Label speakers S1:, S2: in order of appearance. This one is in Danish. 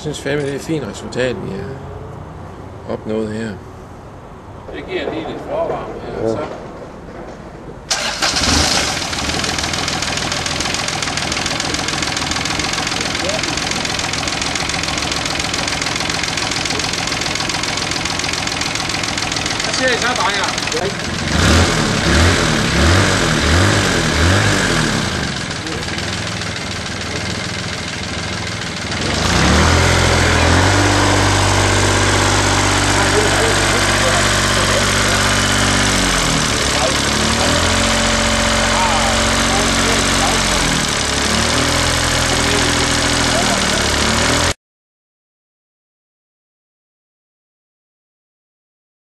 S1: synes fandme, det er et fint resultat, vi har opnået her.
S2: Det giver lige lidt forvarme her, så. Hvad siger I så, drenger?